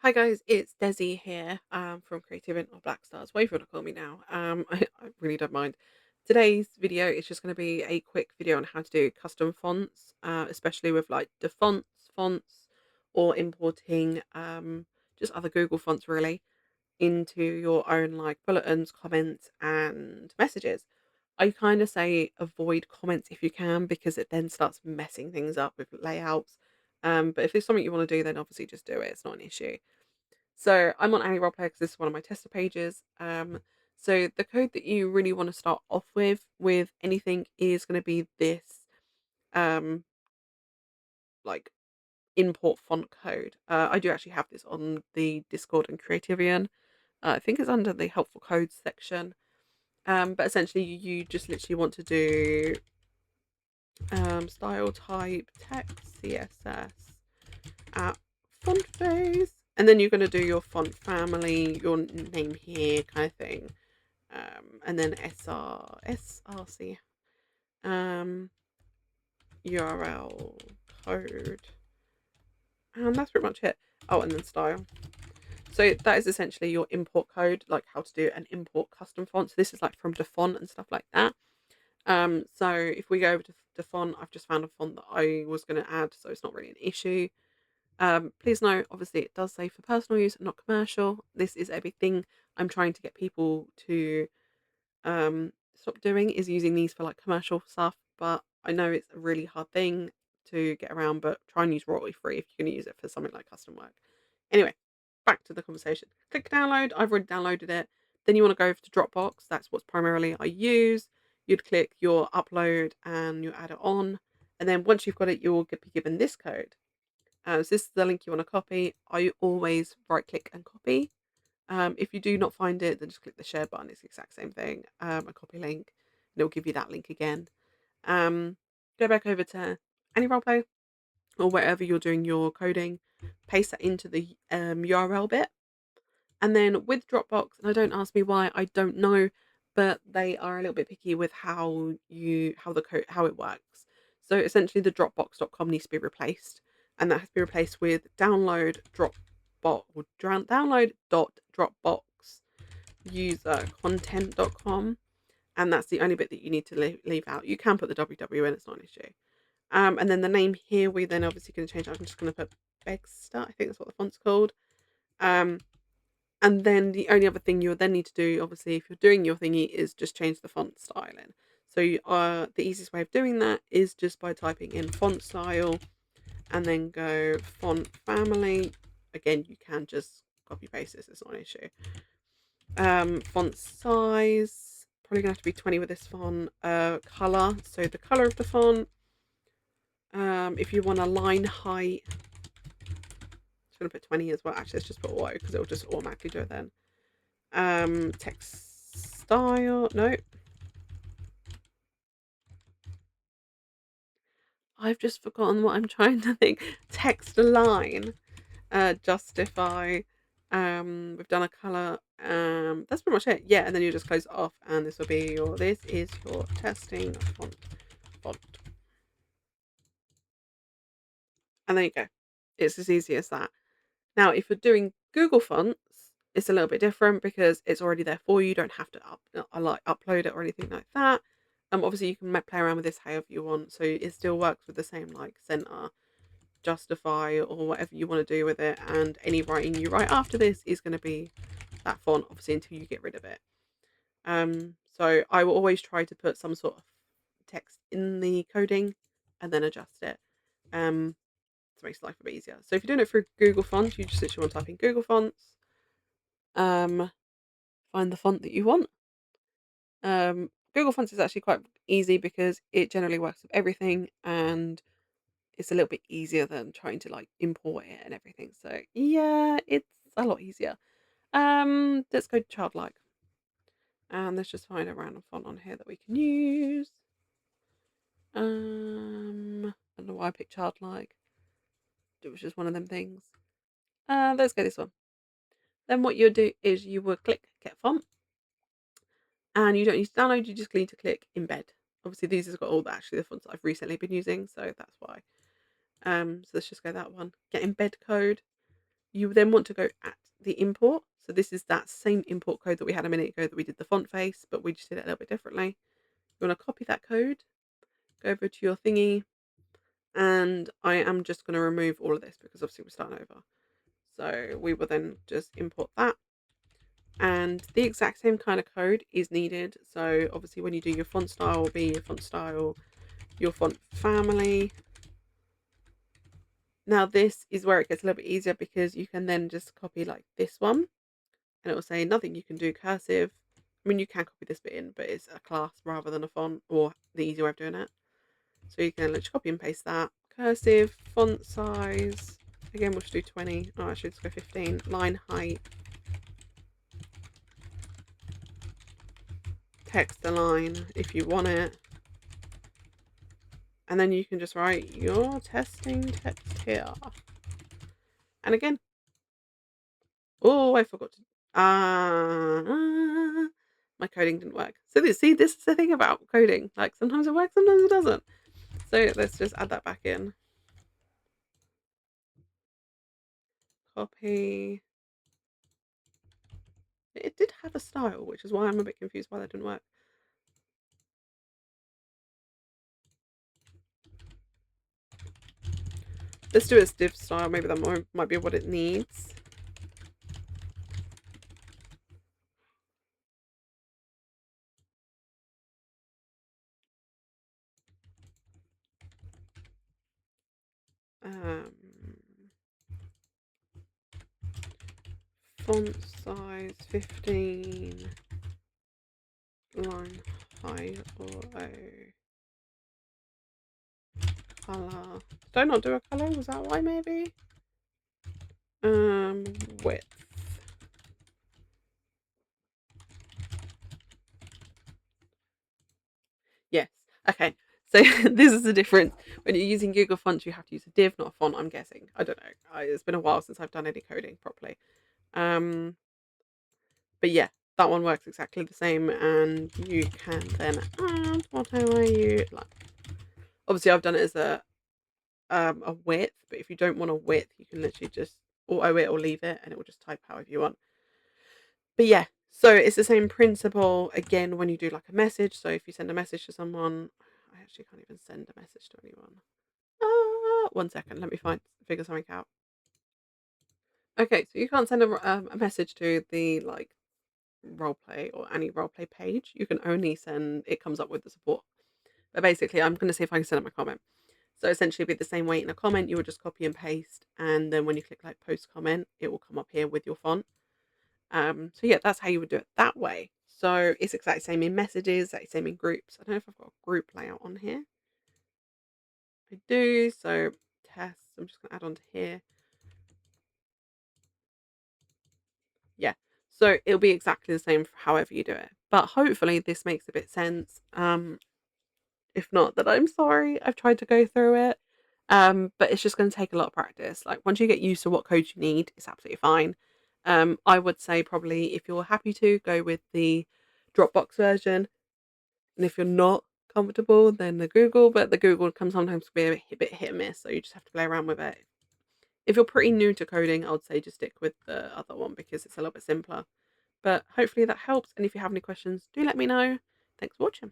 Hi guys, it's Desi here from Creative or Black Stars, whatever you want to call me now. I really don't mind. Today's video is just going to be a quick video on how to do custom fonts, especially with like the fonts, or importing just other Google fonts really into your own like bulletins, comments, and messages. I kind of say avoid comments if you can because it then starts messing things up with layouts. But if it's something you want to do, then obviously just do it. It's not an issue. So I'm on Any Roleplay because this is one of my tester pages. So the code that you really want to start off with anything is going to be this um, like import font code. I do actually have this on the Discord and Creativian. I think it's under the helpful codes section. But essentially, you just literally want to do style type text CSS at font face, and then you're going to do your font family, your name here, kind of thing, and then src URL code, and that's pretty much it. Oh, and then style. So that is essentially your import code, like how to do an import custom font. So this is like from the font and stuff like that. So if we go over to the font, I've just found a font that I was going to add, so it's not really an issue. Please note, obviously, it does say for personal use and not commercial. This is a big thing I'm trying to get people to stop doing, is using these for like commercial stuff. But I know it's a really hard thing to get around, but try and use royalty free if you're going to use it for something like custom work. Anyway, back to the conversation. Click download. I've already downloaded it. Then you want to go over to Dropbox. That's what's primarily I use. You'd click your upload and you add it on. And then once you've got it, you'll be given this code. So this is the link you want to copy. I always right click and copy. If you do not find it, then just click the share button. It's the exact same thing. A copy link, and it'll give you that link again. Go back over to any roleplay or wherever you're doing your coding. Paste that into the URL bit, and then with Dropbox, and I don't ask me why, I don't know, but they are a little bit picky with how the code how it works. So essentially, the Dropbox.com needs to be replaced, and that has to be replaced with download download.dropbox user content.com, and that's the only bit that you need to leave out. You can put the www in; it's not an issue. And then the name here, we then obviously going to change. I'm just going to put Begster. I think that's what the font's called. Um, and then the only other thing you'll then need to do, obviously, if you're doing your thingy, is just change the font styling. So the easiest way of doing that is just by typing in font style and then go font family. Again, you can just copy paste this, it's not an issue. Font size, probably gonna have to be 20 with this font. Color, so the color of the font. If you want a line height, I'm gonna put 20 as well. Actually, let's just put auto because it'll just automatically do it then. Text style, no. I've just forgotten what I'm trying to think. Text line, justify. We've done a color. That's pretty much it. Yeah, and then you just close it off, and this will be your. This is your testing font, and there you go. It's as easy as that. Now, if you're doing Google Fonts, it's a little bit different because it's already there for you. You don't have to like upload it or anything like that. Obviously you can play around with this however you want, so it still works with the same like center, justify, or whatever you want to do with it. And any writing you write after this is going to be that font, obviously, until you get rid of it. So I will always try to put some sort of text in the coding and then adjust it. To make life a bit easier. So if you're doing it through Google Fonts, you just literally want to type in Google Fonts, um, find the font that you want. Google Fonts is actually quite easy because it generally works with everything, and it's a little bit easier than trying to like import it and everything. So yeah, it's a lot easier. Let's go to childlike, and let's just find a random font on here that we can use. I don't know why I picked childlike. It was just one of them things. Let's go this one. Then what you'll do is you will click get font, and you don't need to download, you just need to click embed. Obviously these has got all the fonts that I've recently been using, so that's why. So let's just go that one. Get embed code. You then want to go at the import. So this is that same import code that we had a minute ago that we did the font face, but we just did it a little bit differently. You want to copy that code, go over to your thingy, and I am just going to remove all of this because obviously we're starting over. So we will then just import that. And the exact same kind of code is needed. So obviously when you do your font style will be your font style, your font family. Now this is where it gets a little bit easier because you can then just copy like this one and it will say nothing you can do cursive. I mean, you can copy this bit in, but it's a class rather than a font or the easy way of doing it. So you can literally copy and paste that. Cursive, font size. Again, we'll just do 20. Oh, actually, let's go 15. Line height. Text align if you want it. And then you can just write your testing text here. And again, oh, I forgot to. My coding didn't work. So this is the thing about coding. Like sometimes it works, sometimes it doesn't. So let's just add that back in. Copy. It did have a style, which is why I'm a bit confused why that didn't work. Let's do a div style. Maybe that might be what it needs. Font size 15. Line height or a color. Did I not do a color? Was that why maybe? Width. Yes. Okay. So this is the difference. When you're using Google Fonts, you have to use a div, not a font, I'm guessing. I don't know. It's been a while since I've done any coding properly. But yeah, that one works exactly the same, and you can then add whatever you like. Obviously, I've done it as a width, but if you don't want a width, you can literally just auto it or leave it, and it will just type however you want. But yeah, so it's the same principle again when you do like a message. So if you send a message to someone, I actually can't even send a message to anyone. 1 second, let me figure something out. Okay, so you can't send a message to the like roleplay or any roleplay page. You can only send it comes up with the support. But basically, I'm going to see if I can send up a comment. So essentially, it'd be the same way in a comment. You would just copy and paste, and then when you click like post comment, it will come up here with your font. So yeah, that's how you would do it that way. So it's exactly the same in messages, exactly same in groups. I don't know if I've got a group layout on here. I do. So tests. I'm just going to add on to here. Yeah. So it'll be exactly the same however you do it. But hopefully this makes a bit sense. If not, then I'm sorry. I've tried to go through it. But it's just going to take a lot of practice. Like once you get used to what codes you need, it's absolutely fine. I would say probably if you're happy to go with the Dropbox version, and if you're not comfortable, then the Google. But the Google can sometimes be a bit hit and miss, so you just have to play around with it. If you're pretty new to coding, I would say just stick with the other one because it's a little bit simpler. But hopefully that helps. And if you have any questions, do let me know. Thanks for watching.